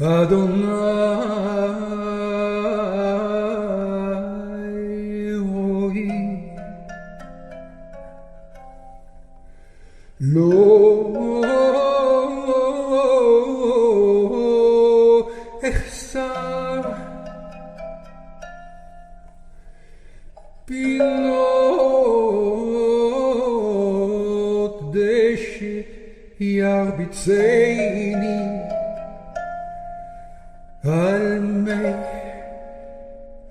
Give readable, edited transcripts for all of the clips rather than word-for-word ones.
Adonai Roi Lo Echsar Pilot Deshi Yarbitzeini על מי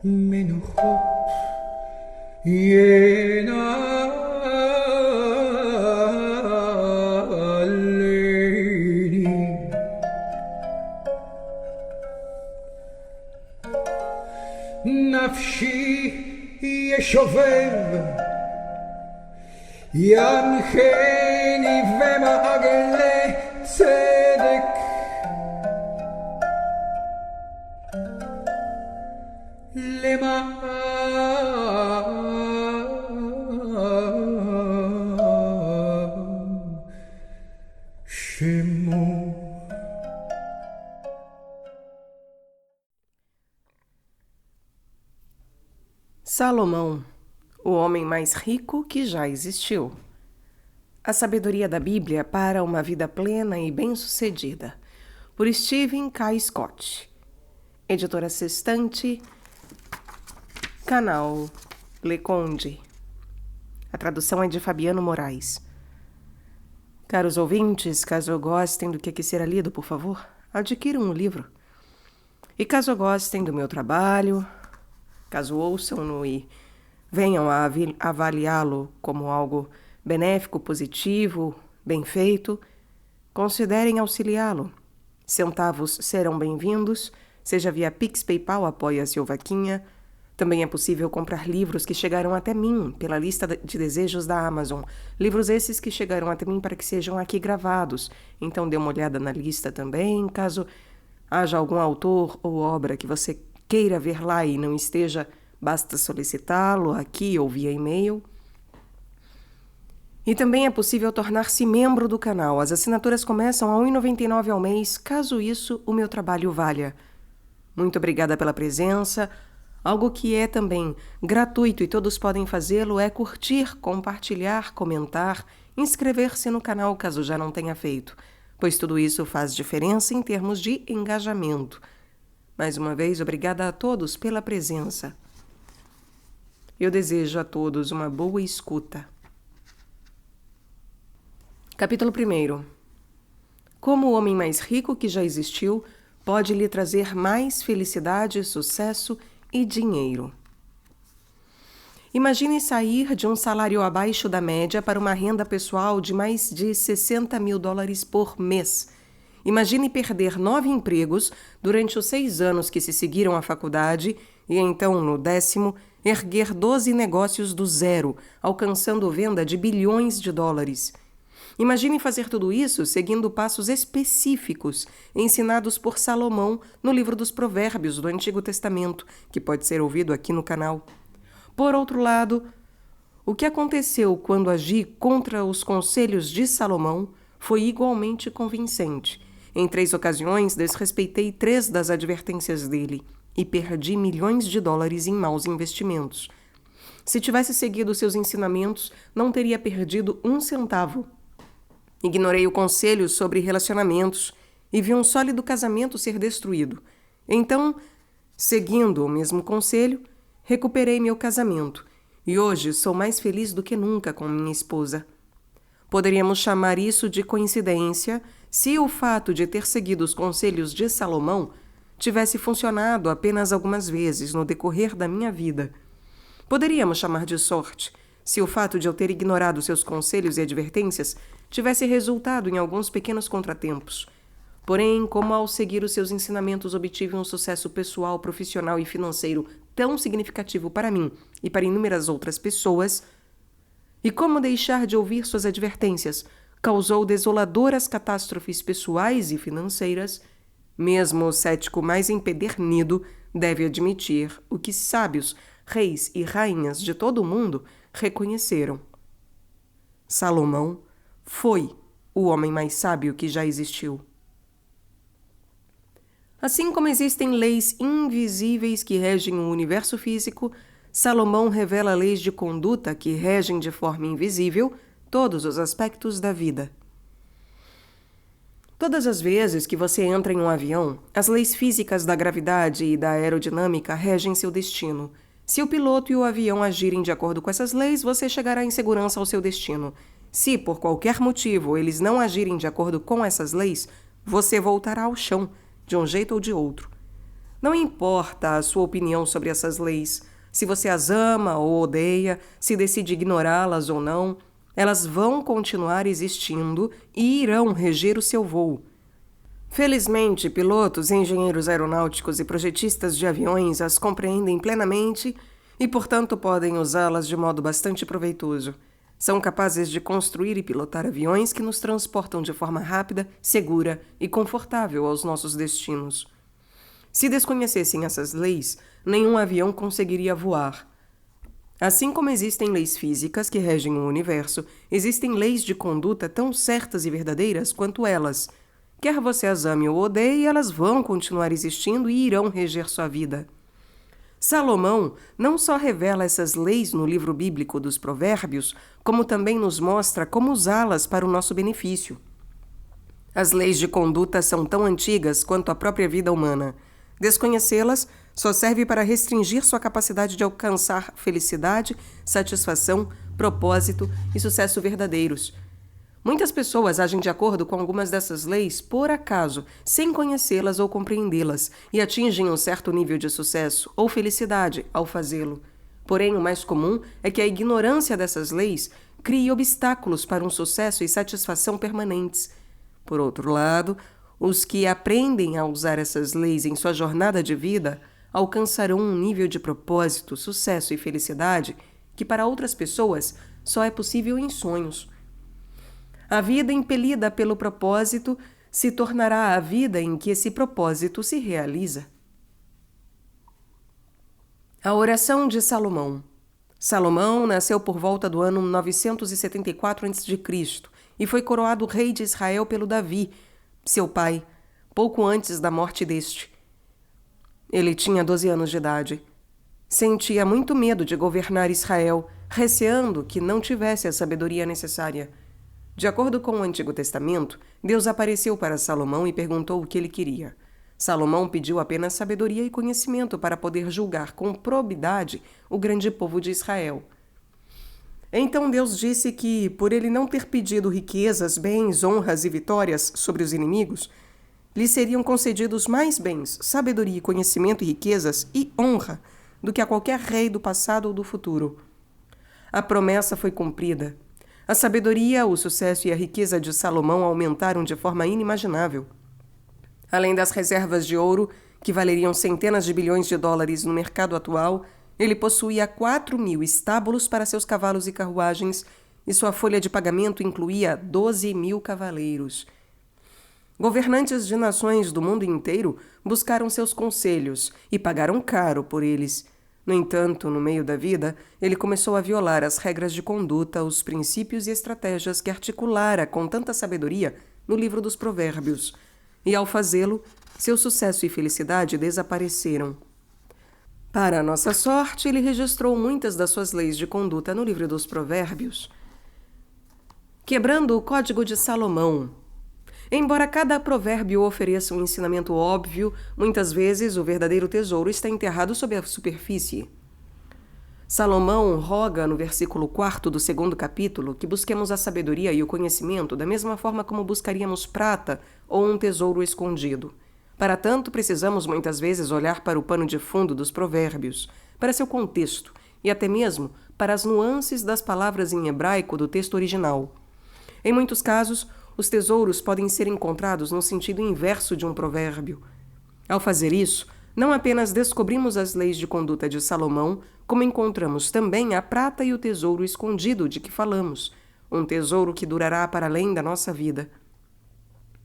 מנוחות ינעלני נפשי ישובב ינחני ומעגלי צדק למען שמו. Salomão, o homem mais rico que já existiu. A sabedoria da Bíblia para uma vida plena e bem-sucedida, por Stephen K. Scott. Editora Sextante, canal Leconde. A tradução é de Fabiano Moraes. Caros ouvintes, caso gostem do que aqui será lido, por favor, adquiram o livro. E caso gostem do meu trabalho, caso ouçam-no e venham a avaliá-lo como algo benéfico, positivo, bem feito, considerem auxiliá-lo. Centavos serão bem-vindos, seja via Pix, PayPal, Apoia-se ou Vaquinha. Também é possível comprar livros que chegaram até mim pela lista de desejos da Amazon. Livros esses que chegaram até mim para que sejam aqui gravados. Então dê uma olhada na lista também, caso haja algum autor ou obra que você queira ver lá e não esteja, basta solicitá-lo aqui ou via e-mail. E também é possível tornar-se membro do canal. As assinaturas começam a R$ 1,99 ao mês, caso isso o meu trabalho valha. Muito obrigada pela presença. Algo que é também gratuito e todos podem fazê-lo é curtir, compartilhar, comentar, inscrever-se no canal caso já não tenha feito, pois tudo isso faz diferença em termos de engajamento. Mais uma vez, obrigada a todos pela presença. Eu desejo a todos uma boa escuta. Capítulo 1. Como o homem mais rico que já existiu pode lhe trazer mais felicidade, sucesso e dinheiro. Imagine sair de um salário abaixo da média para uma renda pessoal de mais de $60.000 por mês. Imagine perder 9 empregos durante os 6 anos que se seguiram à faculdade e então, no 10º, erguer 12 negócios do zero, alcançando venda de bilhões de dólares. Imagine fazer tudo isso seguindo passos específicos ensinados por Salomão no livro dos Provérbios do Antigo Testamento, que pode ser ouvido aqui no canal. Por outro lado, o que aconteceu quando agi contra os conselhos de Salomão foi igualmente convincente. Em 3 ocasiões, desrespeitei 3 das advertências dele e perdi milhões de dólares em maus investimentos. Se tivesse seguido seus ensinamentos, não teria perdido 1 centavo. Ignorei o conselho sobre relacionamentos e vi um sólido casamento ser destruído. Então, seguindo o mesmo conselho, recuperei meu casamento e hoje sou mais feliz do que nunca com minha esposa. Poderíamos chamar isso de coincidência se o fato de ter seguido os conselhos de Salomão tivesse funcionado apenas algumas vezes no decorrer da minha vida. Poderíamos chamar de sorte se o fato de eu ter ignorado seus conselhos e advertências tivesse resultado em alguns pequenos contratempos. Porém, como ao seguir os seus ensinamentos obtive um sucesso pessoal, profissional e financeiro tão significativo para mim e para inúmeras outras pessoas, e como deixar de ouvir suas advertências causou desoladoras catástrofes pessoais e financeiras, mesmo o cético mais empedernido deve admitir o que sábios, reis e rainhas de todo o mundo reconheceram. Salomão foi o homem mais sábio que já existiu. Assim como existem leis invisíveis que regem o universo físico, Salomão revela leis de conduta que regem de forma invisível todos os aspectos da vida. Todas as vezes que você entra em um avião, as leis físicas da gravidade e da aerodinâmica regem seu destino. Se o piloto e o avião agirem de acordo com essas leis, você chegará em segurança ao seu destino. Se, por qualquer motivo, eles não agirem de acordo com essas leis, você voltará ao chão, de um jeito ou de outro. Não importa a sua opinião sobre essas leis, se você as ama ou odeia, se decide ignorá-las ou não, elas vão continuar existindo e irão reger o seu voo. Felizmente, pilotos, engenheiros aeronáuticos e projetistas de aviões as compreendem plenamente e, portanto, podem usá-las de modo bastante proveitoso. São capazes de construir e pilotar aviões que nos transportam de forma rápida, segura e confortável aos nossos destinos. Se desconhecessem essas leis, nenhum avião conseguiria voar. Assim como existem leis físicas que regem o universo, existem leis de conduta tão certas e verdadeiras quanto elas. Quer você as ame ou odeie, elas vão continuar existindo e irão reger sua vida. Salomão não só revela essas leis no livro bíblico dos Provérbios, como também nos mostra como usá-las para o nosso benefício. As leis de conduta são tão antigas quanto a própria vida humana. Desconhecê-las só serve para restringir sua capacidade de alcançar felicidade, satisfação, propósito e sucesso verdadeiros. Muitas pessoas agem de acordo com algumas dessas leis por acaso, sem conhecê-las ou compreendê-las, e atingem um certo nível de sucesso ou felicidade ao fazê-lo. Porém, o mais comum é que a ignorância dessas leis crie obstáculos para um sucesso e satisfação permanentes. Por outro lado, os que aprendem a usar essas leis em sua jornada de vida alcançarão um nível de propósito, sucesso e felicidade que para outras pessoas só é possível em sonhos. A vida impelida pelo propósito se tornará a vida em que esse propósito se realiza. A oração de Salomão. Salomão nasceu por volta do ano 974 a.C. e foi coroado rei de Israel pelo Davi, seu pai, pouco antes da morte deste. Ele tinha 12 anos de idade. Sentia muito medo de governar Israel, receando que não tivesse a sabedoria necessária. De acordo com o Antigo Testamento, Deus apareceu para Salomão e perguntou o que ele queria. Salomão pediu apenas sabedoria e conhecimento para poder julgar com probidade o grande povo de Israel. Então Deus disse que, por ele não ter pedido riquezas, bens, honras e vitórias sobre os inimigos, lhe seriam concedidos mais bens, sabedoria, conhecimento e riquezas e honra do que a qualquer rei do passado ou do futuro. A promessa foi cumprida. A sabedoria, o sucesso e a riqueza de Salomão aumentaram de forma inimaginável. Além das reservas de ouro, que valeriam centenas de bilhões de dólares no mercado atual, ele possuía 4.000 estábulos para seus cavalos e carruagens, e sua folha de pagamento incluía 12.000 cavaleiros. Governantes de nações do mundo inteiro buscaram seus conselhos e pagaram caro por eles. No entanto, no meio da vida, ele começou a violar as regras de conduta, os princípios e estratégias que articulara com tanta sabedoria no livro dos Provérbios. E, ao fazê-lo, seu sucesso e felicidade desapareceram. Para a nossa sorte, ele registrou muitas das suas leis de conduta no livro dos Provérbios. Quebrando o Código de Salomão. Embora cada provérbio ofereça um ensinamento óbvio, muitas vezes o verdadeiro tesouro está enterrado sob a superfície. Salomão roga no versículo 4 do 2º capítulo que busquemos a sabedoria e o conhecimento da mesma forma como buscaríamos prata ou um tesouro escondido. Para tanto, precisamos muitas vezes olhar para o pano de fundo dos provérbios, para seu contexto e até mesmo para as nuances das palavras em hebraico do texto original. Em muitos casos, os tesouros podem ser encontrados no sentido inverso de um provérbio. Ao fazer isso, não apenas descobrimos as leis de conduta de Salomão, como encontramos também a prata e o tesouro escondido de que falamos, um tesouro que durará para além da nossa vida.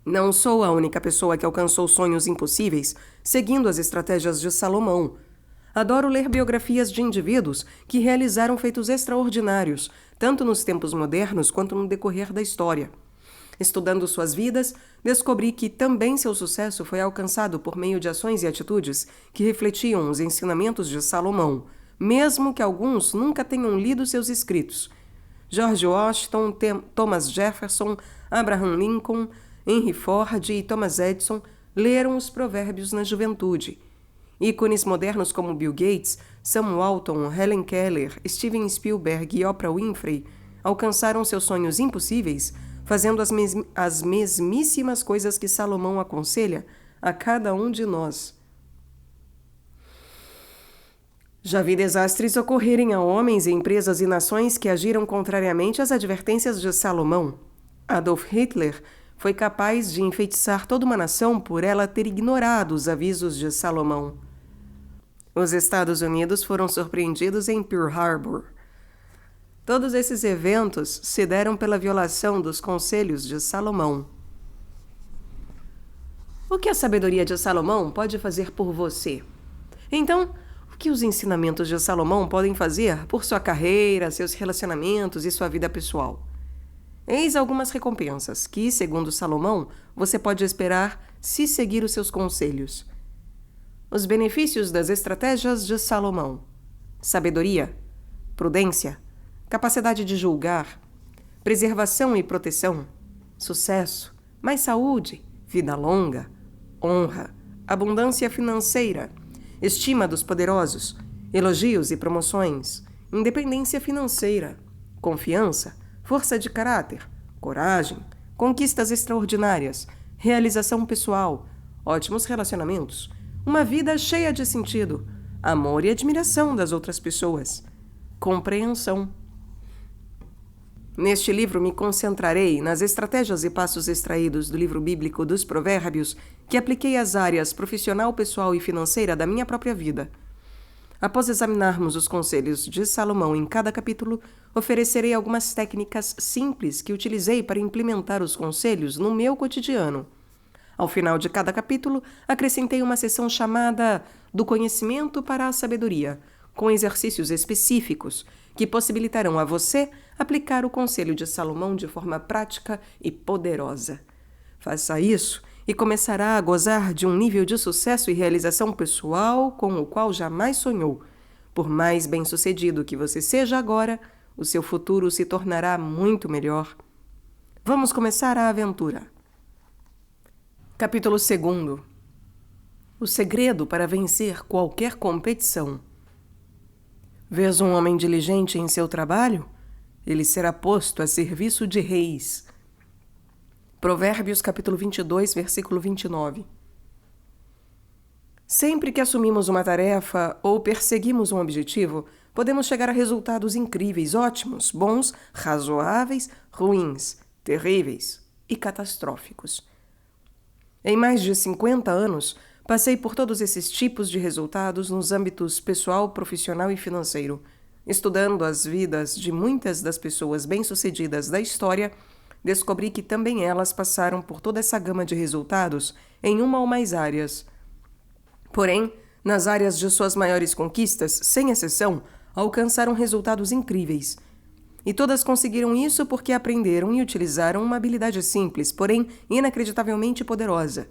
Não sou a única pessoa que alcançou sonhos impossíveis seguindo as estratégias de Salomão. Adoro ler biografias de indivíduos que realizaram feitos extraordinários, tanto nos tempos modernos quanto no decorrer da história. Estudando suas vidas, descobri que também seu sucesso foi alcançado por meio de ações e atitudes que refletiam os ensinamentos de Salomão, mesmo que alguns nunca tenham lido seus escritos. George Washington, Thomas Jefferson, Abraham Lincoln, Henry Ford e Thomas Edison leram os provérbios na juventude. Ícones modernos como Bill Gates, Sam Walton, Helen Keller, Steven Spielberg e Oprah Winfrey alcançaram seus sonhos impossíveis fazendo as mesmíssimas coisas que Salomão aconselha a cada um de nós. Já vi desastres ocorrerem a homens, empresas e nações que agiram contrariamente às advertências de Salomão. Adolf Hitler foi capaz de enfeitiçar toda uma nação por ela ter ignorado os avisos de Salomão. Os Estados Unidos foram surpreendidos em Pearl Harbor. Todos esses eventos se deram pela violação dos conselhos de Salomão. O que a sabedoria de Salomão pode fazer por você? Então, o que os ensinamentos de Salomão podem fazer por sua carreira, seus relacionamentos e sua vida pessoal? Eis algumas recompensas que, segundo Salomão, você pode esperar se seguir os seus conselhos. Os benefícios das estratégias de Salomão: sabedoria, prudência, capacidade de julgar, preservação e proteção, sucesso, mais saúde, vida longa, honra, abundância financeira, estima dos poderosos, elogios e promoções, independência financeira, confiança, força de caráter, coragem, conquistas extraordinárias, realização pessoal, ótimos relacionamentos, uma vida cheia de sentido, amor e admiração das outras pessoas, compreensão. Neste livro me concentrarei nas estratégias e passos extraídos do livro bíblico dos Provérbios que apliquei às áreas profissional, pessoal e financeira da minha própria vida. Após examinarmos os conselhos de Salomão em cada capítulo, oferecerei algumas técnicas simples que utilizei para implementar os conselhos no meu cotidiano. Ao final de cada capítulo, acrescentei uma seção chamada Do Conhecimento para a Sabedoria, com exercícios específicos que possibilitarão a você aplicar o conselho de Salomão de forma prática e poderosa. Faça isso e começará a gozar de um nível de sucesso e realização pessoal com o qual jamais sonhou. Por mais bem-sucedido que você seja agora, o seu futuro se tornará muito melhor. Vamos começar a aventura. Capítulo 2. O segredo para vencer qualquer competição. Vês um homem diligente em seu trabalho? Ele será posto a serviço de reis. Provérbios capítulo 22, versículo 29. Sempre que assumimos uma tarefa ou perseguimos um objetivo, podemos chegar a resultados incríveis, ótimos, bons, razoáveis, ruins, terríveis e catastróficos. Em mais de 50 anos, passei por todos esses tipos de resultados nos âmbitos pessoal, profissional e financeiro. Estudando as vidas de muitas das pessoas bem-sucedidas da história, descobri que também elas passaram por toda essa gama de resultados em uma ou mais áreas. Porém, nas áreas de suas maiores conquistas, sem exceção, alcançaram resultados incríveis. E todas conseguiram isso porque aprenderam e utilizaram uma habilidade simples, porém inacreditavelmente poderosa.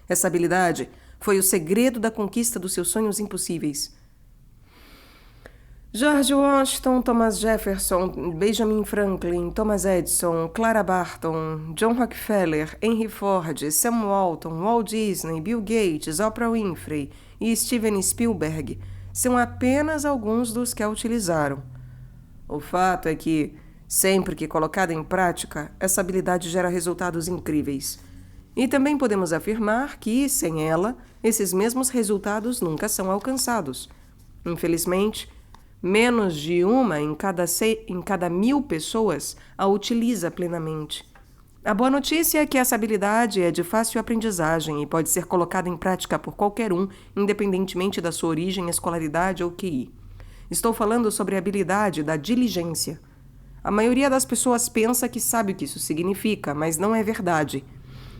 Essa habilidade foi o segredo da conquista dos seus sonhos impossíveis. George Washington, Thomas Jefferson, Benjamin Franklin, Thomas Edison, Clara Barton, John Rockefeller, Henry Ford, Sam Walton, Walt Disney, Bill Gates, Oprah Winfrey e Steven Spielberg são apenas alguns dos que a utilizaram. O fato é que, sempre que colocada em prática, essa habilidade gera resultados incríveis. E também podemos afirmar que, sem ela, esses mesmos resultados nunca são alcançados. Infelizmente, menos de uma em cada 1.000 pessoas a utiliza plenamente. A boa notícia é que essa habilidade é de fácil aprendizagem e pode ser colocada em prática por qualquer um, independentemente da sua origem, escolaridade ou QI. Estou falando sobre a habilidade da diligência. A maioria das pessoas pensa que sabe o que isso significa, mas não é verdade.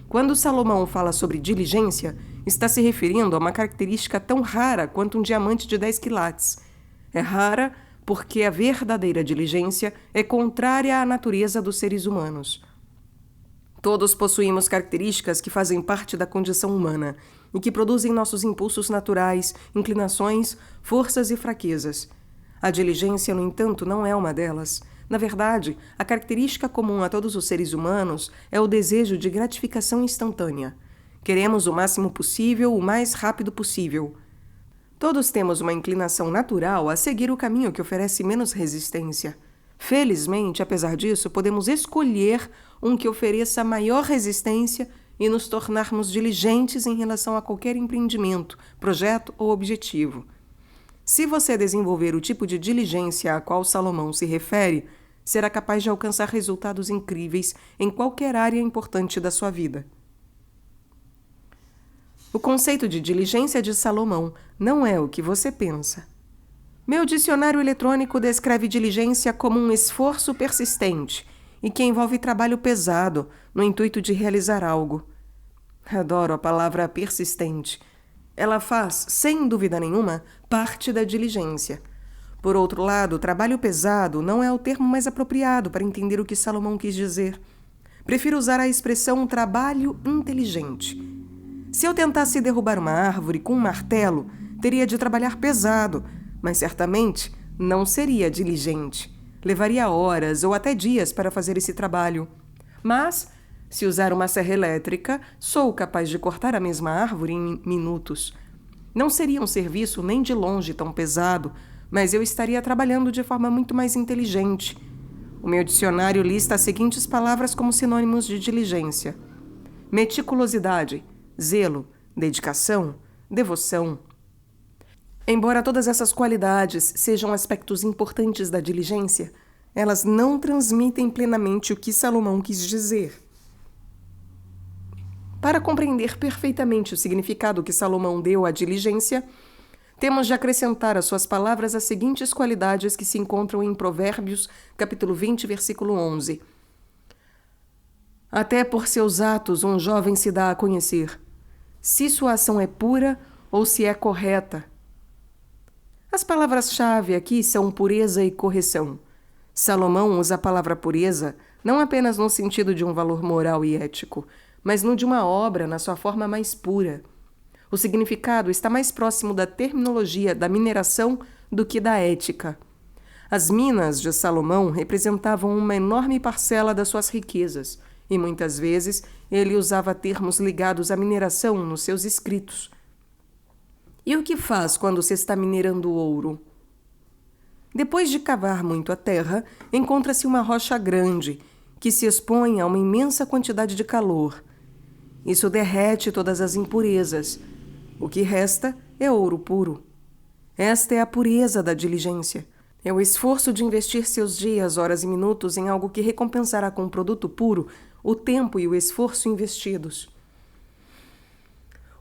Quando Salomão fala sobre diligência, está se referindo a uma característica tão rara quanto um diamante de 10 quilates. É rara porque a verdadeira diligência é contrária à natureza dos seres humanos. Todos possuímos características que fazem parte da condição humana e que produzem nossos impulsos naturais, inclinações, forças e fraquezas. A diligência, no entanto, não é uma delas. Na verdade, a característica comum a todos os seres humanos é o desejo de gratificação instantânea. Queremos o máximo possível, o mais rápido possível. Todos temos uma inclinação natural a seguir o caminho que oferece menos resistência. Felizmente, apesar disso, podemos escolher um que ofereça maior resistência e nos tornarmos diligentes em relação a qualquer empreendimento, projeto ou objetivo. Se você desenvolver o tipo de diligência a qual Salomão se refere, será capaz de alcançar resultados incríveis em qualquer área importante da sua vida. O conceito de diligência de Salomão não é o que você pensa. Meu dicionário eletrônico descreve diligência como um esforço persistente e que envolve trabalho pesado no intuito de realizar algo. Adoro a palavra persistente. Ela faz, sem dúvida nenhuma, parte da diligência. Por outro lado, trabalho pesado não é o termo mais apropriado para entender o que Salomão quis dizer. Prefiro usar a expressão trabalho inteligente. Se eu tentasse derrubar uma árvore com um martelo, teria de trabalhar pesado, mas certamente não seria diligente. Levaria horas ou até dias para fazer esse trabalho. Mas, se usar uma serra elétrica, sou capaz de cortar a mesma árvore em minutos. Não seria um serviço nem de longe tão pesado, mas eu estaria trabalhando de forma muito mais inteligente. O meu dicionário lista as seguintes palavras como sinônimos de diligência: meticulosidade, zelo, dedicação, devoção. Embora todas essas qualidades sejam aspectos importantes da diligência, elas não transmitem plenamente o que Salomão quis dizer. Para compreender perfeitamente o significado que Salomão deu à diligência, temos de acrescentar às suas palavras as seguintes qualidades que se encontram em Provérbios, capítulo 20, versículo 11. Até por seus atos um jovem se dá a conhecer, se sua ação é pura ou se é correta. As palavras-chave aqui são pureza e correção. Salomão usa a palavra pureza não apenas no sentido de um valor moral e ético, mas no de uma obra na sua forma mais pura. O significado está mais próximo da terminologia da mineração do que da ética. As minas de Salomão representavam uma enorme parcela das suas riquezas, e muitas vezes ele usava termos ligados à mineração nos seus escritos. E o que faz quando se está minerando ouro? Depois de cavar muito a terra, encontra-se uma rocha grande, que se expõe a uma imensa quantidade de calor. Isso derrete todas as impurezas. O que resta é ouro puro. Esta é a pureza da diligência. É o esforço de investir seus dias, horas e minutos em algo que recompensará com um produto puro o tempo e o esforço investidos.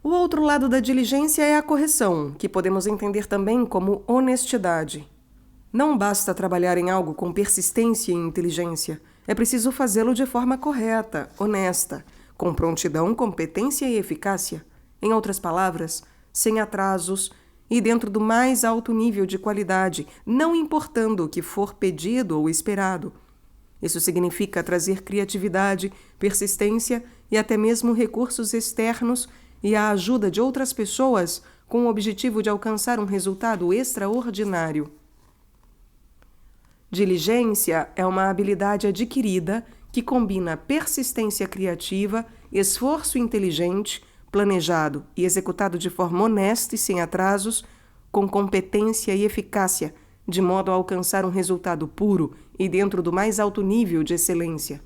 O outro lado da diligência é a correção, que podemos entender também como honestidade. Não basta trabalhar em algo com persistência e inteligência. É preciso fazê-lo de forma correta, honesta, com prontidão, competência e eficácia. Em outras palavras, sem atrasos e dentro do mais alto nível de qualidade, não importando o que for pedido ou esperado. Isso significa trazer criatividade, persistência e até mesmo recursos externos e a ajuda de outras pessoas com o objetivo de alcançar um resultado extraordinário. Diligência é uma habilidade adquirida que combina persistência criativa, esforço inteligente, planejado e executado de forma honesta e sem atrasos, com competência e eficácia, de modo a alcançar um resultado puro e dentro do mais alto nível de excelência.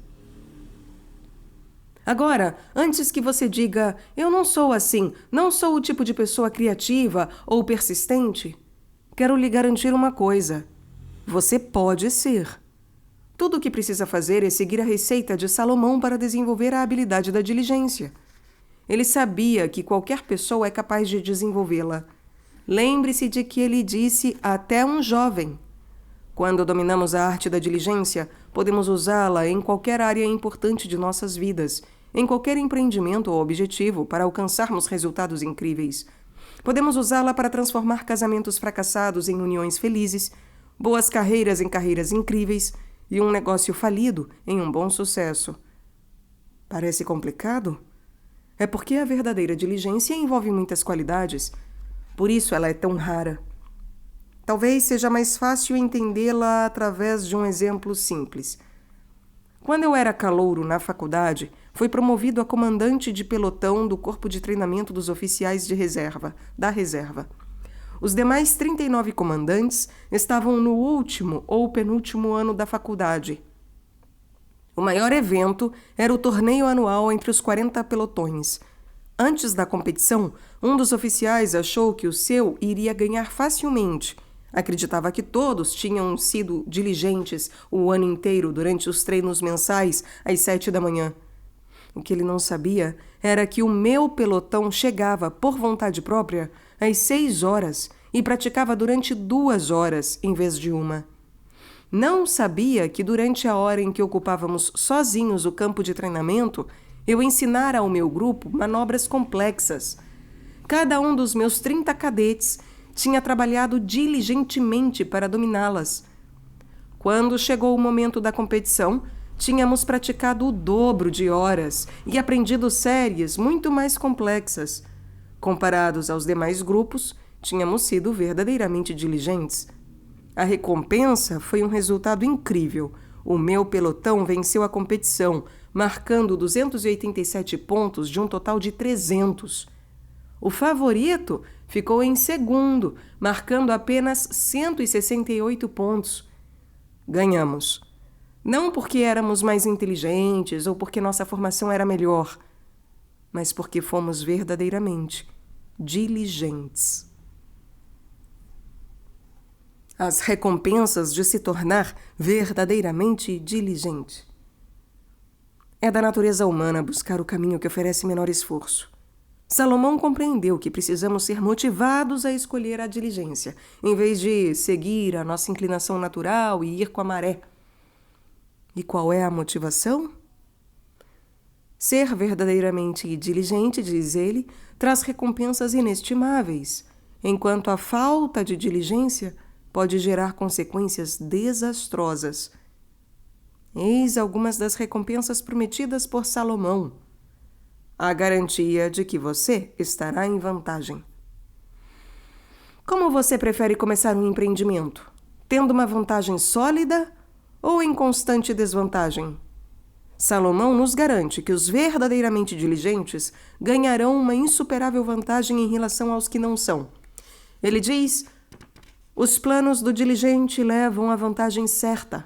Agora, antes que você diga, eu não sou assim, não sou o tipo de pessoa criativa ou persistente, quero lhe garantir uma coisa: você pode ser. Tudo o que precisa fazer é seguir a receita de Salomão para desenvolver a habilidade da diligência. Ele sabia que qualquer pessoa é capaz de desenvolvê-la. Lembre-se de que ele disse até um jovem. Quando dominamos a arte da diligência, podemos usá-la em qualquer área importante de nossas vidas, em qualquer empreendimento ou objetivo para alcançarmos resultados incríveis. Podemos usá-la para transformar casamentos fracassados em uniões felizes, boas carreiras em carreiras incríveis e um negócio falido em um bom sucesso. Parece complicado? É porque a verdadeira diligência envolve muitas qualidades. Por isso ela é tão rara. Talvez seja mais fácil entendê-la através de um exemplo simples. Quando eu era calouro na faculdade, fui promovido a comandante de pelotão do Corpo de Treinamento dos Oficiais de Reserva, da Reserva. Os demais 39 comandantes estavam no último ou penúltimo ano da faculdade. O maior evento era o torneio anual entre os 40 pelotões. Antes da competição, um dos oficiais achou que o seu iria ganhar facilmente. Acreditava que todos tinham sido diligentes o ano inteiro durante os treinos mensais às 7 da manhã. O que ele não sabia era que o meu pelotão chegava, por vontade própria, às 6 horas e praticava durante 2 horas em vez de 1. Não sabia que durante a hora em que ocupávamos sozinhos o campo de treinamento, eu ensinara ao meu grupo manobras complexas. Cada um dos meus 30 cadetes tinha trabalhado diligentemente para dominá-las. Quando chegou o momento da competição, tínhamos praticado o dobro de horas e aprendido séries muito mais complexas. Comparados aos demais grupos, tínhamos sido verdadeiramente diligentes. A recompensa foi um resultado incrível. O meu pelotão venceu a competição, marcando 287 pontos de um total de 300. O favorito ficou em segundo, marcando apenas 168 pontos. Ganhamos. Não porque éramos mais inteligentes ou porque nossa formação era melhor, mas porque fomos verdadeiramente diligentes. As recompensas de se tornar verdadeiramente diligente. É da natureza humana buscar o caminho que oferece menor esforço. Salomão compreendeu que precisamos ser motivados a escolher a diligência, em vez de seguir a nossa inclinação natural e ir com a maré. E qual é a motivação? Ser verdadeiramente diligente, diz ele, traz recompensas inestimáveis, enquanto a falta de diligência pode gerar consequências desastrosas. Eis algumas das recompensas prometidas por Salomão. A garantia de que você estará em vantagem. Como você prefere começar um empreendimento? Tendo uma vantagem sólida ou em constante desvantagem? Salomão nos garante que os verdadeiramente diligentes ganharão uma insuperável vantagem em relação aos que não são. Ele diz: os planos do diligente levam à vantagem certa.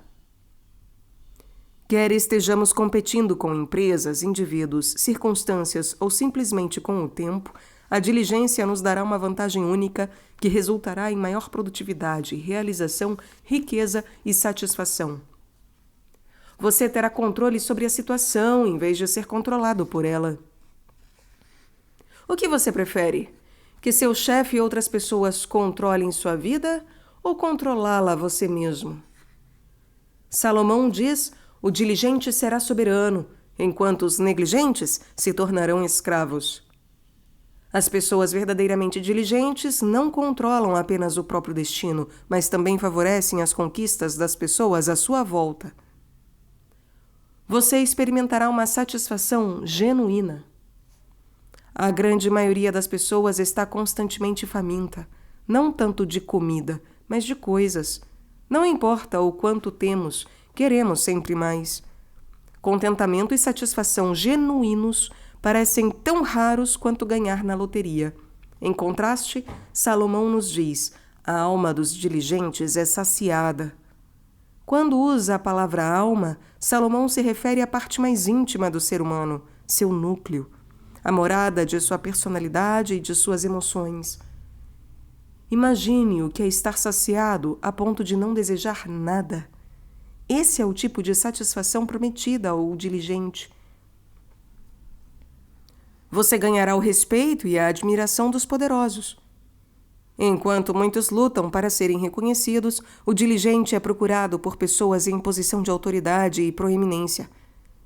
Quer estejamos competindo com empresas, indivíduos, circunstâncias ou simplesmente com o tempo, a diligência nos dará uma vantagem única que resultará em maior produtividade, realização, riqueza e satisfação. Você terá controle sobre a situação em vez de ser controlado por ela. O que você prefere? Que seu chefe e outras pessoas controlem sua vida ou controlá-la você mesmo? Salomão diz: o diligente será soberano, enquanto os negligentes se tornarão escravos. As pessoas verdadeiramente diligentes não controlam apenas o próprio destino, mas também favorecem as conquistas das pessoas à sua volta. Você experimentará uma satisfação genuína. A grande maioria das pessoas está constantemente faminta, não tanto de comida, mas de coisas. Não importa o quanto temos, queremos sempre mais. Contentamento e satisfação genuínos parecem tão raros quanto ganhar na loteria. Em contraste, Salomão nos diz: a alma dos diligentes é saciada. Quando usa a palavra alma, Salomão se refere à parte mais íntima do ser humano, seu núcleo, a morada de sua personalidade e de suas emoções. Imagine o que é estar saciado a ponto de não desejar nada. Esse é o tipo de satisfação prometida ao diligente. Você ganhará o respeito e a admiração dos poderosos. Enquanto muitos lutam para serem reconhecidos, o diligente é procurado por pessoas em posição de autoridade e proeminência.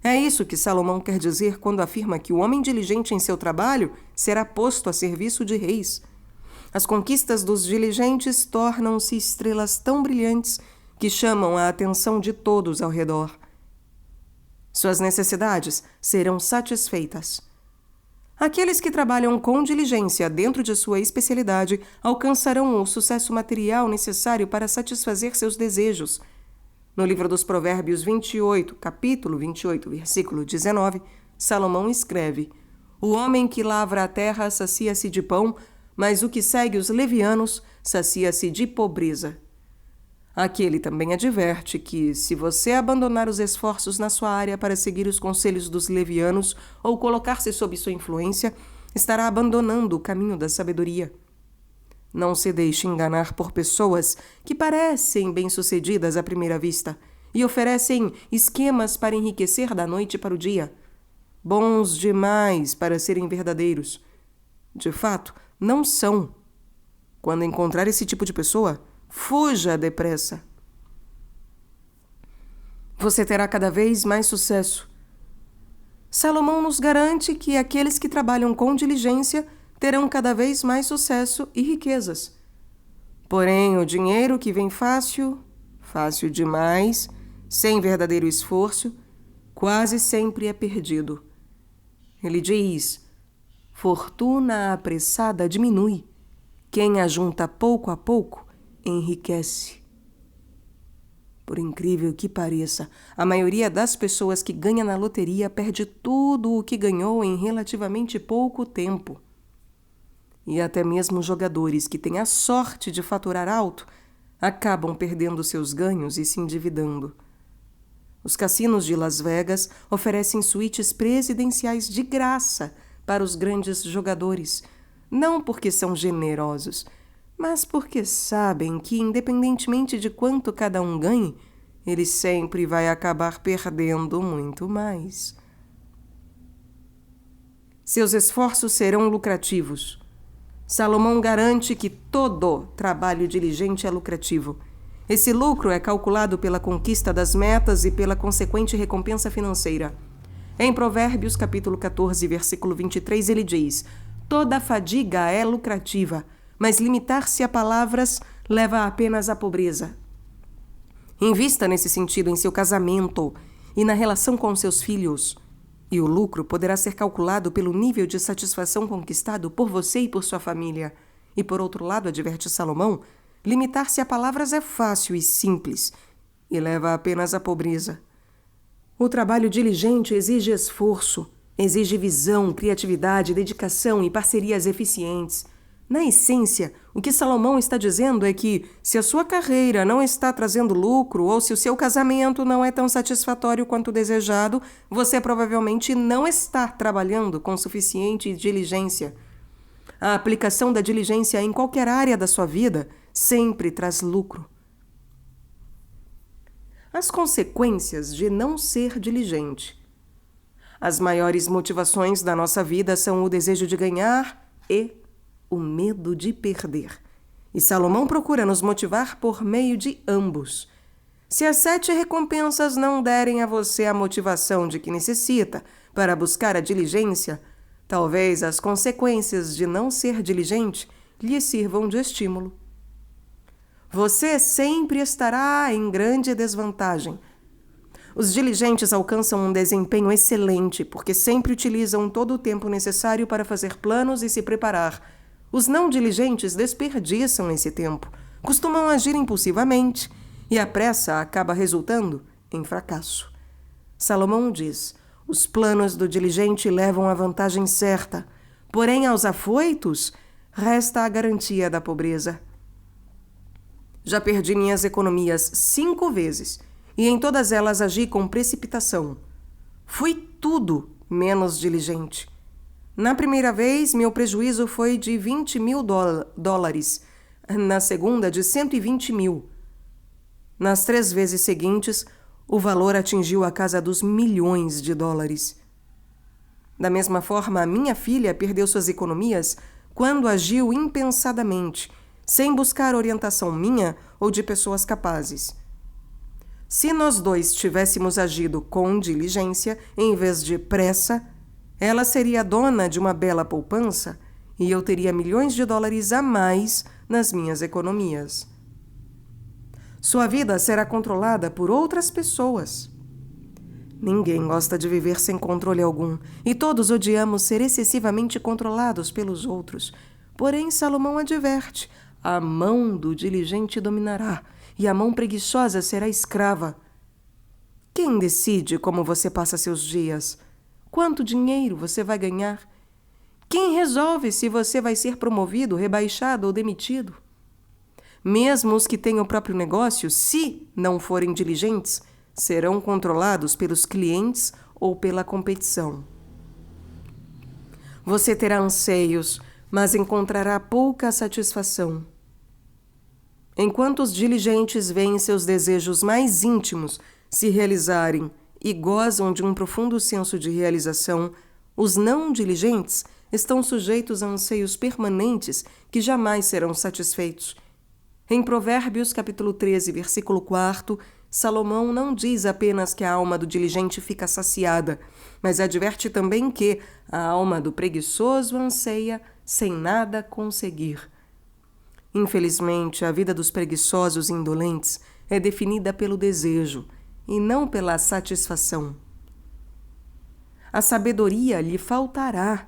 É isso que Salomão quer dizer quando afirma que o homem diligente em seu trabalho será posto a serviço de reis. As conquistas dos diligentes tornam-se estrelas tão brilhantes que chamam a atenção de todos ao redor. Suas necessidades serão satisfeitas. Aqueles que trabalham com diligência dentro de sua especialidade alcançarão o sucesso material necessário para satisfazer seus desejos. No livro dos Provérbios 28, capítulo 28, versículo 19, Salomão escreve: O homem que lavra a terra sacia-se de pão, mas o que segue os levianos sacia-se de pobreza. Aqui ele também adverte que, se você abandonar os esforços na sua área para seguir os conselhos dos levianos ou colocar-se sob sua influência, estará abandonando o caminho da sabedoria. Não se deixe enganar por pessoas que parecem bem-sucedidas à primeira vista e oferecem esquemas para enriquecer da noite para o dia, bons demais para serem verdadeiros. De fato, não são. Quando encontrar esse tipo de pessoa, fuja depressa. Você terá cada vez mais sucesso. Salomão nos garante que aqueles que trabalham com diligência terão cada vez mais sucesso e riquezas. Porém, o dinheiro que vem fácil, fácil demais, sem verdadeiro esforço, quase sempre é perdido. Ele diz: fortuna apressada diminui. Quem ajunta pouco a pouco enriquece. Por incrível que pareça, a maioria das pessoas que ganha na loteria perde tudo o que ganhou em relativamente pouco tempo. E até mesmo jogadores que têm a sorte de faturar alto acabam perdendo seus ganhos e se endividando. Os cassinos de Las Vegas oferecem suítes presidenciais de graça para os grandes jogadores, não porque são generosos, mas porque sabem que, independentemente de quanto cada um ganhe, ele sempre vai acabar perdendo muito mais. Seus esforços serão lucrativos. Salomão garante que todo trabalho diligente é lucrativo. Esse lucro é calculado pela conquista das metas e pela consequente recompensa financeira. Em Provérbios, capítulo 14, versículo 23, ele diz: toda fadiga é lucrativa, mas limitar-se a palavras leva apenas à pobreza. Invista nesse sentido em seu casamento e na relação com seus filhos, e o lucro poderá ser calculado pelo nível de satisfação conquistado por você e por sua família. E por outro lado, adverte Salomão, limitar-se a palavras é fácil e simples e leva apenas à pobreza. O trabalho diligente exige esforço, exige visão, criatividade, dedicação e parcerias eficientes. Na essência, o que Salomão está dizendo é que, se a sua carreira não está trazendo lucro ou se o seu casamento não é tão satisfatório quanto desejado, você provavelmente não está trabalhando com suficiente diligência. A aplicação da diligência em qualquer área da sua vida sempre traz lucro. As consequências de não ser diligente. As maiores motivações da nossa vida são o desejo de ganhar e o medo de perder. E Salomão procura nos motivar por meio de ambos. Se as 7 recompensas não derem a você a motivação de que necessita para buscar a diligência, talvez as consequências de não ser diligente lhe sirvam de estímulo. Você sempre estará em grande desvantagem. Os diligentes alcançam um desempenho excelente porque sempre utilizam todo o tempo necessário para fazer planos e se preparar. Os não diligentes desperdiçam esse tempo, costumam agir impulsivamente e a pressa acaba resultando em fracasso. Salomão diz: os planos do diligente levam à vantagem certa, porém aos afoitos resta a garantia da pobreza. Já perdi minhas economias 5 vezes e em todas elas agi com precipitação. Fui tudo menos diligente. Na primeira vez, meu prejuízo foi de $20 mil. Na segunda, de 120 mil. Nas 3 vezes seguintes, o valor atingiu a casa dos milhões de dólares. Da mesma forma, a minha filha perdeu suas economias quando agiu impensadamente, sem buscar orientação minha ou de pessoas capazes. Se nós dois tivéssemos agido com diligência, em vez de pressa, ela seria dona de uma bela poupança e eu teria milhões de dólares a mais nas minhas economias. Sua vida será controlada por outras pessoas. Ninguém gosta de viver sem controle algum, e todos odiamos ser excessivamente controlados pelos outros. Porém, Salomão adverte: a mão do diligente dominará, e a mão preguiçosa será escrava. Quem decide como você passa seus dias? Quanto dinheiro você vai ganhar? Quem resolve se você vai ser promovido, rebaixado ou demitido? Mesmo os que têm o próprio negócio, se não forem diligentes, serão controlados pelos clientes ou pela competição. Você terá anseios, mas encontrará pouca satisfação. Enquanto os diligentes veem seus desejos mais íntimos se realizarem e gozam de um profundo senso de realização, os não diligentes estão sujeitos a anseios permanentes que jamais serão satisfeitos. Em Provérbios, capítulo 13, versículo 4, Salomão não diz apenas que a alma do diligente fica saciada, mas adverte também que a alma do preguiçoso anseia sem nada conseguir. Infelizmente, a vida dos preguiçosos e indolentes é definida pelo desejo e não pela satisfação. A sabedoria lhe faltará.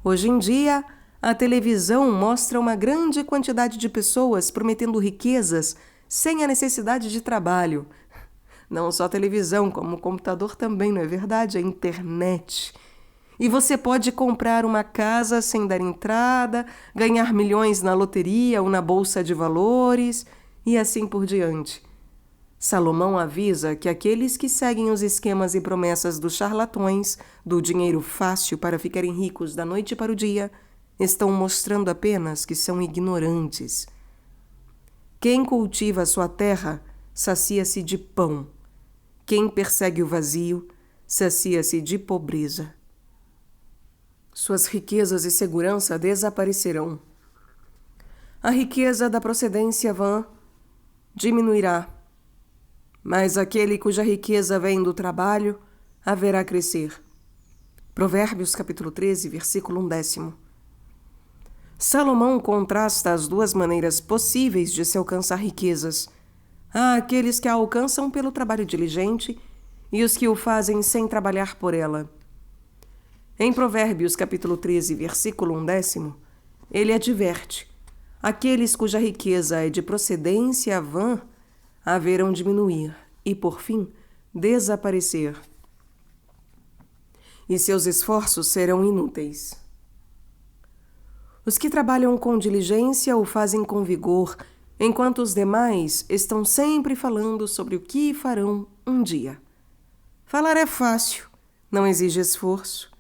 Hoje em dia, a televisão mostra uma grande quantidade de pessoas prometendo riquezas sem a necessidade de trabalho. Não só a televisão, como o computador também, não é verdade? A internet. E você pode comprar uma casa sem dar entrada, ganhar milhões na loteria ou na bolsa de valores, e assim por diante. Salomão avisa que aqueles que seguem os esquemas e promessas dos charlatões, do dinheiro fácil para ficarem ricos da noite para o dia, estão mostrando apenas que são ignorantes. Quem cultiva a sua terra sacia-se de pão. Quem persegue o vazio sacia-se de pobreza. Suas riquezas e segurança desaparecerão. A riqueza da procedência vã diminuirá, mas aquele cuja riqueza vem do trabalho haverá crescer. Provérbios capítulo 13, versículo 10. Salomão contrasta as duas maneiras possíveis de se alcançar riquezas. Há aqueles que a alcançam pelo trabalho diligente e os que o fazem sem trabalhar por ela. Em Provérbios capítulo 13, versículo 10, ele adverte: aqueles cuja riqueza é de procedência vã haverão diminuir e, por fim, desaparecer. E seus esforços serão inúteis. Os que trabalham com diligência o fazem com vigor, enquanto os demais estão sempre falando sobre o que farão um dia. Falar é fácil, não exige esforço.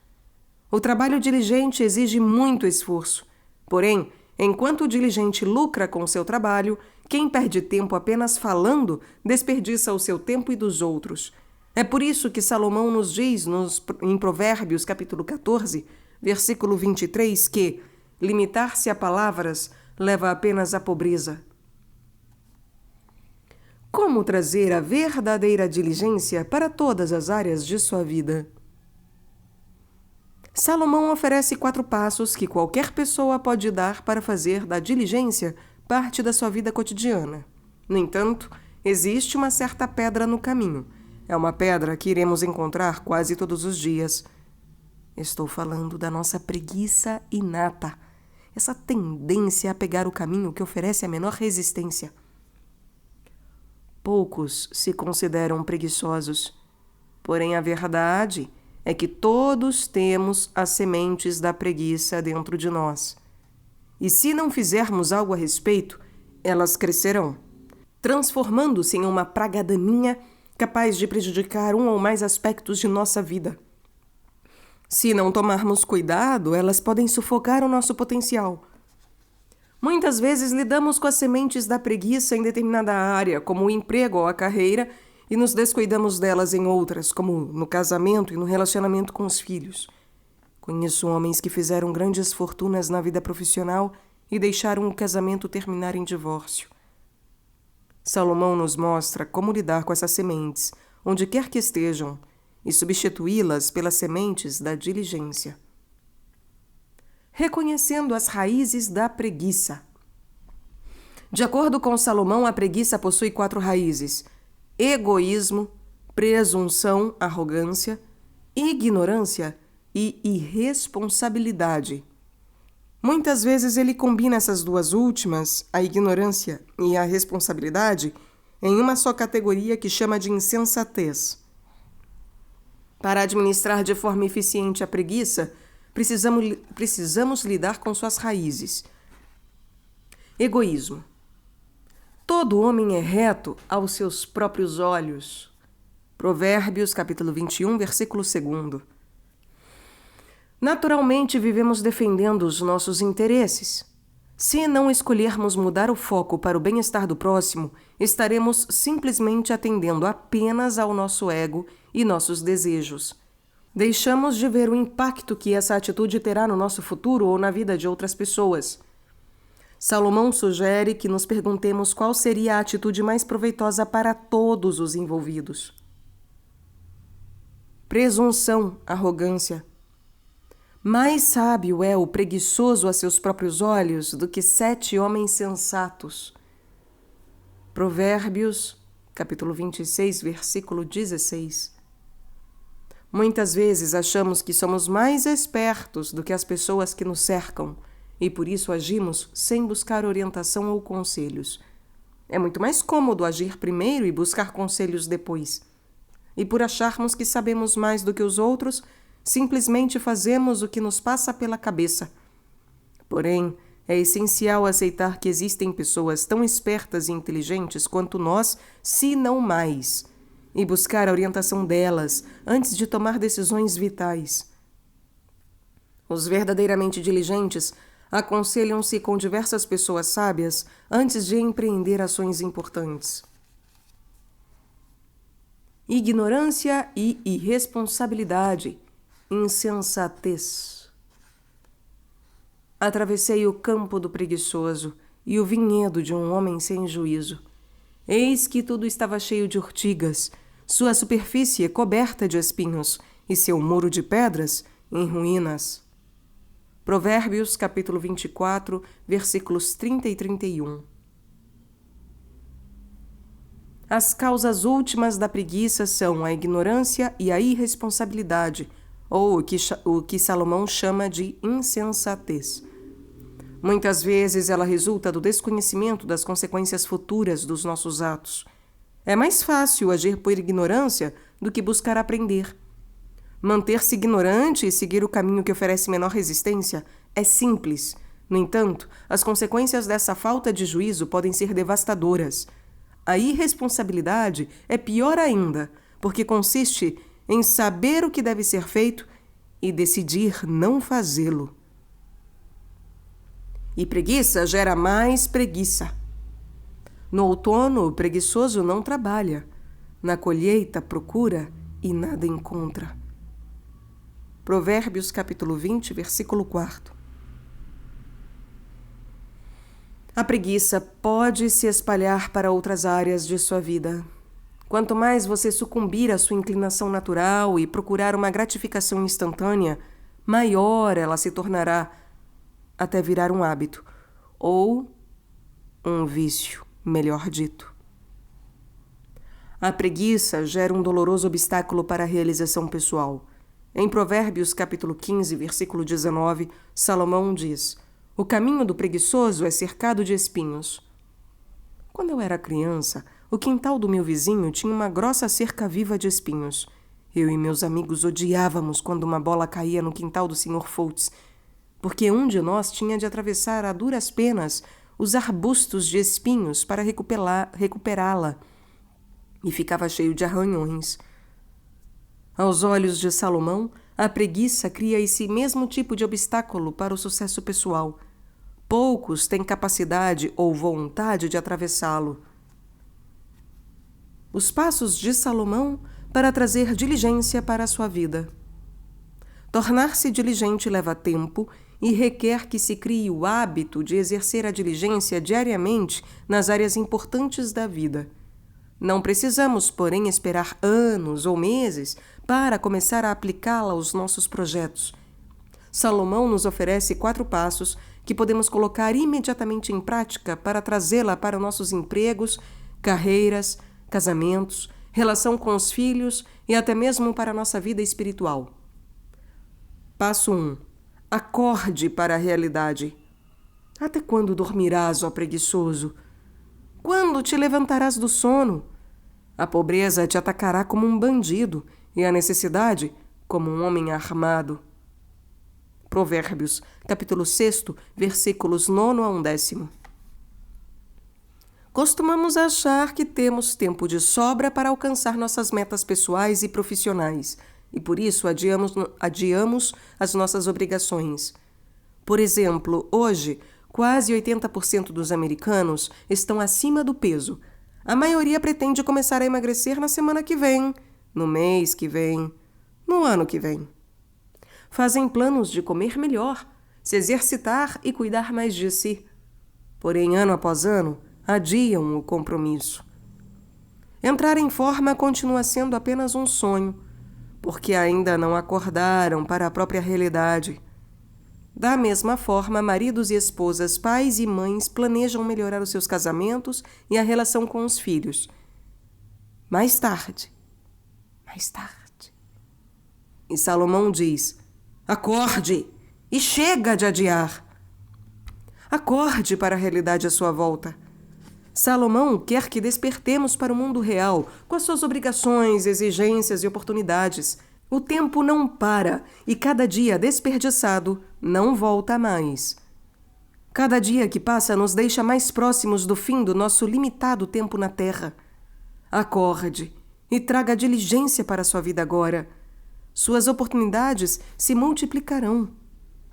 O trabalho diligente exige muito esforço. Porém, enquanto o diligente lucra com seu trabalho, quem perde tempo apenas falando desperdiça o seu tempo e dos outros. É por isso que Salomão nos diz em Provérbios capítulo 14, versículo 23, que limitar-se a palavras leva apenas à pobreza. Como trazer a verdadeira diligência para todas as áreas de sua vida? Salomão oferece 4 passos que qualquer pessoa pode dar para fazer da diligência parte da sua vida cotidiana. No entanto, existe uma certa pedra no caminho. É uma pedra que iremos encontrar quase todos os dias. Estou falando da nossa preguiça inata, essa tendência a pegar o caminho que oferece a menor resistência. Poucos se consideram preguiçosos, porém a verdade é que todos temos as sementes da preguiça dentro de nós. E se não fizermos algo a respeito, elas crescerão, transformando-se em uma praga daninha capaz de prejudicar um ou mais aspectos de nossa vida. Se não tomarmos cuidado, elas podem sufocar o nosso potencial. Muitas vezes lidamos com as sementes da preguiça em determinada área, como o emprego ou a carreira, e nos descuidamos delas em outras, como no casamento e no relacionamento com os filhos. Conheço homens que fizeram grandes fortunas na vida profissional e deixaram o casamento terminar em divórcio. Salomão nos mostra como lidar com essas sementes, onde quer que estejam, e substituí-las pelas sementes da diligência. Reconhecendo as raízes da preguiça. De acordo com Salomão, a preguiça possui 4 raízes: egoísmo, presunção, arrogância, ignorância e irresponsabilidade. Muitas vezes ele combina essas duas últimas, a ignorância e a responsabilidade, em uma só categoria que chama de insensatez. Para administrar de forma eficiente a preguiça, precisamos lidar com suas raízes. Egoísmo. Todo homem é reto aos seus próprios olhos. Provérbios, capítulo 21, versículo 2. Naturalmente, vivemos defendendo os nossos interesses. Se não escolhermos mudar o foco para o bem-estar do próximo, estaremos simplesmente atendendo apenas ao nosso ego e nossos desejos. Deixamos de ver o impacto que essa atitude terá no nosso futuro ou na vida de outras pessoas. Salomão sugere que nos perguntemos qual seria a atitude mais proveitosa para todos os envolvidos. Presunção, arrogância. Mais sábio é o preguiçoso a seus próprios olhos do que 7 homens sensatos. Provérbios, capítulo 26, versículo 16. Muitas vezes achamos que somos mais espertos do que as pessoas que nos cercam e por isso agimos sem buscar orientação ou conselhos. É muito mais cômodo agir primeiro e buscar conselhos depois. E por acharmos que sabemos mais do que os outros, simplesmente fazemos o que nos passa pela cabeça. Porém, é essencial aceitar que existem pessoas tão espertas e inteligentes quanto nós, se não mais, e buscar a orientação delas antes de tomar decisões vitais. Os verdadeiramente diligentes aconselham-se com diversas pessoas sábias antes de empreender ações importantes. Ignorância e irresponsabilidade. Insensatez. Atravessei o campo do preguiçoso e o vinhedo de um homem sem juízo. Eis que tudo estava cheio de urtigas, sua superfície coberta de espinhos e seu muro de pedras em ruínas. Provérbios, capítulo 24, versículos 30 e 31. As causas últimas da preguiça são a ignorância e a irresponsabilidade, ou o que Salomão chama de insensatez. Muitas vezes ela resulta do desconhecimento das consequências futuras dos nossos atos. É mais fácil agir por ignorância do que buscar aprender. Manter-se ignorante e seguir o caminho que oferece menor resistência é simples. No entanto, as consequências dessa falta de juízo podem ser devastadoras. A irresponsabilidade é pior ainda, porque consiste em saber o que deve ser feito e decidir não fazê-lo. E preguiça gera mais preguiça. No outono, o preguiçoso não trabalha. Na colheita, procura e nada encontra. Provérbios, capítulo 20, versículo 4. A preguiça pode se espalhar para outras áreas de sua vida. Quanto mais você sucumbir à sua inclinação natural e procurar uma gratificação instantânea, maior ela se tornará até virar um hábito, ou um vício, melhor dito. A preguiça gera um doloroso obstáculo para a realização pessoal. Em Provérbios, capítulo 15, versículo 19, Salomão diz: "O caminho do preguiçoso é cercado de espinhos." Quando eu era criança, o quintal do meu vizinho tinha uma grossa cerca viva de espinhos. Eu e meus amigos odiávamos quando uma bola caía no quintal do Sr. Foltz, porque um de nós tinha de atravessar a duras penas os arbustos de espinhos para recuperá-la, e ficava cheio de arranhões. Aos olhos de Salomão, a preguiça cria esse mesmo tipo de obstáculo para o sucesso pessoal. Poucos têm capacidade ou vontade de atravessá-lo. Os passos de Salomão para trazer diligência para a sua vida. Tornar-se diligente leva tempo e requer que se crie o hábito de exercer a diligência diariamente nas áreas importantes da vida. Não precisamos, porém, esperar anos ou meses para começar a aplicá-la aos nossos projetos. Salomão nos oferece 4 passos que podemos colocar imediatamente em prática para trazê-la para nossos empregos, carreiras, casamentos, relação com os filhos e até mesmo para a nossa vida espiritual. Passo 1. Acorde para a realidade. Até quando dormirás, ó preguiçoso? Quando te levantarás do sono? A pobreza te atacará como um bandido e a necessidade como um homem armado. Provérbios, capítulo 6, versículos 9 a 10. Costumamos achar que temos tempo de sobra para alcançar nossas metas pessoais e profissionais, e por isso adiamos as nossas obrigações. Por exemplo, hoje, quase 80% dos americanos estão acima do peso. A maioria pretende começar a emagrecer na semana que vem, no mês que vem, no ano que vem. Fazem planos de comer melhor, se exercitar e cuidar mais de si. Porém, ano após ano, adiam o compromisso. Entrar em forma continua sendo apenas um sonho, porque ainda não acordaram para a própria realidade. Da mesma forma, maridos e esposas, pais e mães planejam melhorar os seus casamentos e a relação com os filhos. Mais tarde. E Salomão diz: acorde e chega de adiar. Acorde para a realidade à sua volta. Salomão quer que despertemos para o mundo real, com as suas obrigações, exigências e oportunidades. O tempo não para e cada dia desperdiçado não volta mais. Cada dia que passa nos deixa mais próximos do fim do nosso limitado tempo na Terra. Acorde e traga diligência para a sua vida agora. Suas oportunidades se multiplicarão.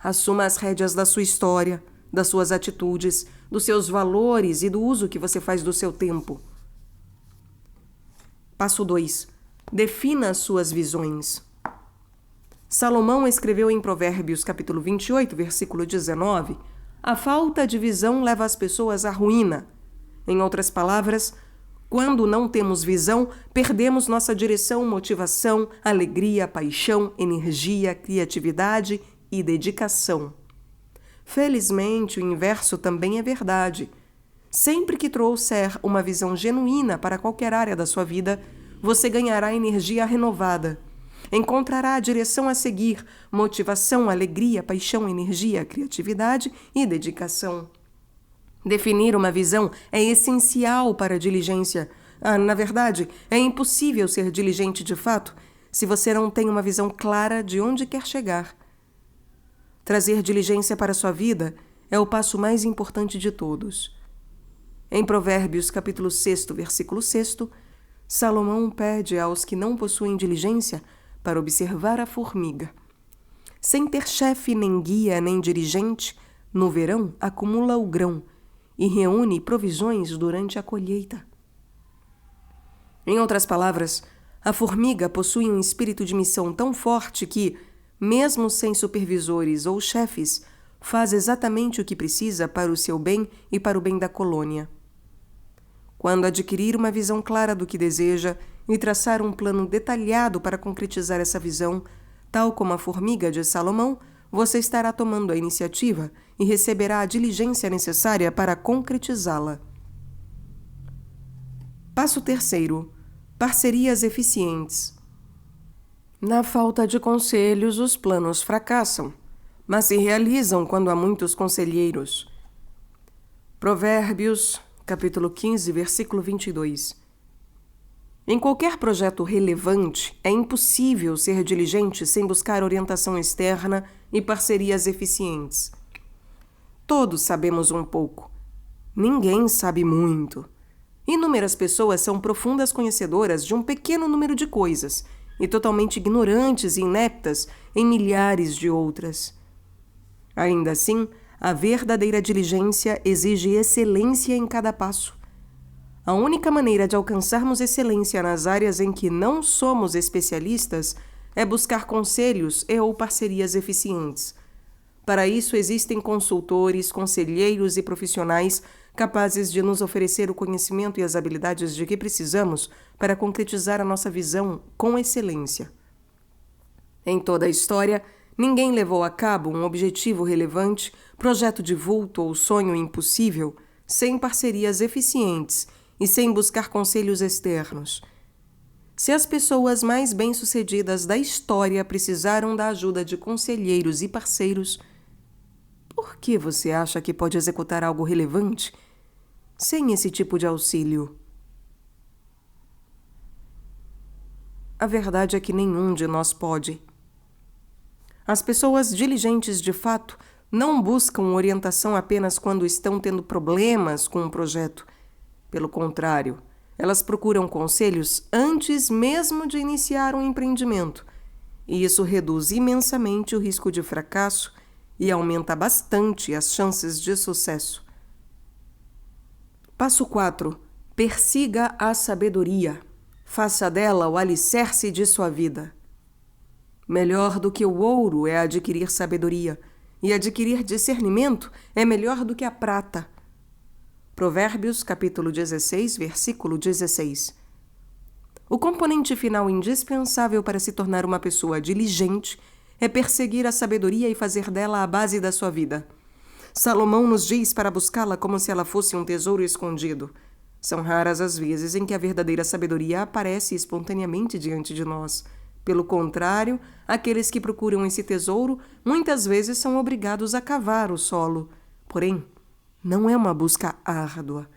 Assuma as rédeas da sua história, das suas atitudes, dos seus valores e do uso que você faz do seu tempo. Passo 2. Defina as suas visões. Salomão escreveu em Provérbios, capítulo 28, versículo 19, a falta de visão leva as pessoas à ruína. Em outras palavras, quando não temos visão, perdemos nossa direção, motivação, alegria, paixão, energia, criatividade e dedicação. Felizmente, o inverso também é verdade. Sempre que trouxer uma visão genuína para qualquer área da sua vida, você ganhará energia renovada. Encontrará a direção a seguir, motivação, alegria, paixão, energia, criatividade e dedicação. Definir uma visão é essencial para a diligência. Na verdade, é impossível ser diligente de fato se você não tem uma visão clara de onde quer chegar. Trazer diligência para a sua vida é o passo mais importante de todos. Em Provérbios, capítulo 6, versículo 6, Salomão pede aos que não possuem diligência para observar a formiga. Sem ter chefe, nem guia, nem dirigente, no verão acumula o grão e reúne provisões durante a colheita. Em outras palavras, a formiga possui um espírito de missão tão forte que, mesmo sem supervisores ou chefes, faz exatamente o que precisa para o seu bem e para o bem da colônia. Quando adquirir uma visão clara do que deseja e traçar um plano detalhado para concretizar essa visão, tal como a formiga de Salomão, você estará tomando a iniciativa e receberá a diligência necessária para concretizá-la. Passo 3. Parcerias eficientes. Na falta de conselhos, os planos fracassam, mas se realizam quando há muitos conselheiros. Provérbios, capítulo 15, versículo 22. Em qualquer projeto relevante, é impossível ser diligente sem buscar orientação externa e parcerias eficientes. Todos sabemos um pouco. Ninguém sabe muito. Inúmeras pessoas são profundas conhecedoras de um pequeno número de coisas e totalmente ignorantes e ineptas em milhares de outras. Ainda assim, a verdadeira diligência exige excelência em cada passo. A única maneira de alcançarmos excelência nas áreas em que não somos especialistas é buscar conselhos ou parcerias eficientes. Para isso, existem consultores, conselheiros e profissionais capazes de nos oferecer o conhecimento e as habilidades de que precisamos para concretizar a nossa visão com excelência. Em toda a história, ninguém levou a cabo um objetivo relevante, projeto de vulto ou sonho impossível sem parcerias eficientes e sem buscar conselhos externos. Se as pessoas mais bem-sucedidas da história precisaram da ajuda de conselheiros e parceiros, por que você acha que pode executar algo relevante sem esse tipo de auxílio? A verdade é que nenhum de nós pode. As pessoas diligentes de fato não buscam orientação apenas quando estão tendo problemas com um projeto. Pelo contrário, elas procuram conselhos antes mesmo de iniciar um empreendimento, e isso reduz imensamente o risco de fracasso e aumenta bastante as chances de sucesso. Passo 4. Persiga a sabedoria. Faça dela o alicerce de sua vida. Melhor do que o ouro é adquirir sabedoria, e adquirir discernimento é melhor do que a prata. Provérbios, capítulo 16, versículo 16. O componente final indispensável para se tornar uma pessoa diligente é perseguir a sabedoria e fazer dela a base da sua vida. Salomão nos diz para buscá-la como se ela fosse um tesouro escondido. São raras as vezes em que a verdadeira sabedoria aparece espontaneamente diante de nós. Pelo contrário, aqueles que procuram esse tesouro muitas vezes são obrigados a cavar o solo. Porém, não é uma busca árdua.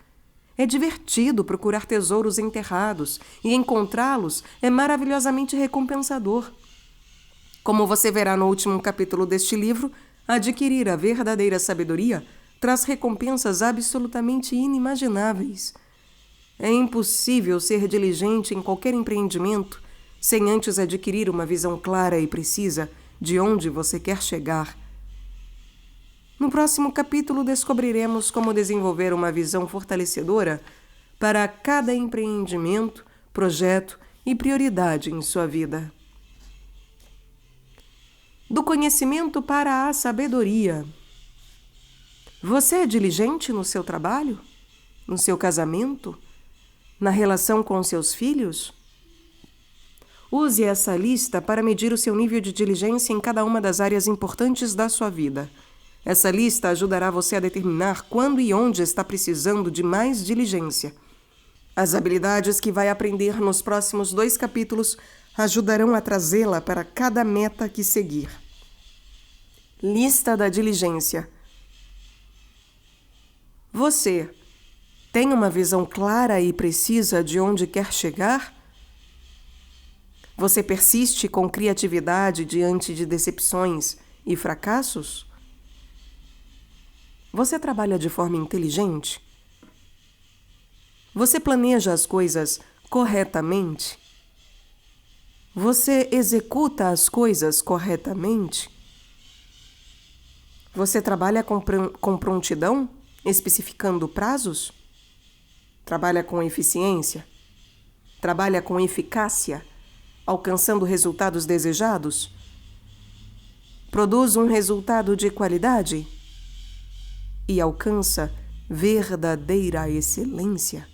É divertido procurar tesouros enterrados e encontrá-los é maravilhosamente recompensador. Como você verá no último capítulo deste livro, adquirir a verdadeira sabedoria traz recompensas absolutamente inimagináveis. É impossível ser diligente em qualquer empreendimento sem antes adquirir uma visão clara e precisa de onde você quer chegar. No próximo capítulo, descobriremos como desenvolver uma visão fortalecedora para cada empreendimento, projeto e prioridade em sua vida. Do conhecimento para a sabedoria. Você é diligente no seu trabalho? No seu casamento? Na relação com seus filhos? Use essa lista para medir o seu nível de diligência em cada uma das áreas importantes da sua vida. Essa lista ajudará você a determinar quando e onde está precisando de mais diligência. As habilidades que vai aprender nos próximos 2 capítulos ajudarão a trazê-la para cada meta que seguir. Lista da diligência. Você tem uma visão clara e precisa de onde quer chegar? Você persiste com criatividade diante de decepções e fracassos? Você trabalha de forma inteligente? Você planeja as coisas corretamente? Você executa as coisas corretamente? Você trabalha com prontidão, especificando prazos? Trabalha com eficiência? Trabalha com eficácia, alcançando resultados desejados? Produz um resultado de qualidade? E alcança verdadeira excelência?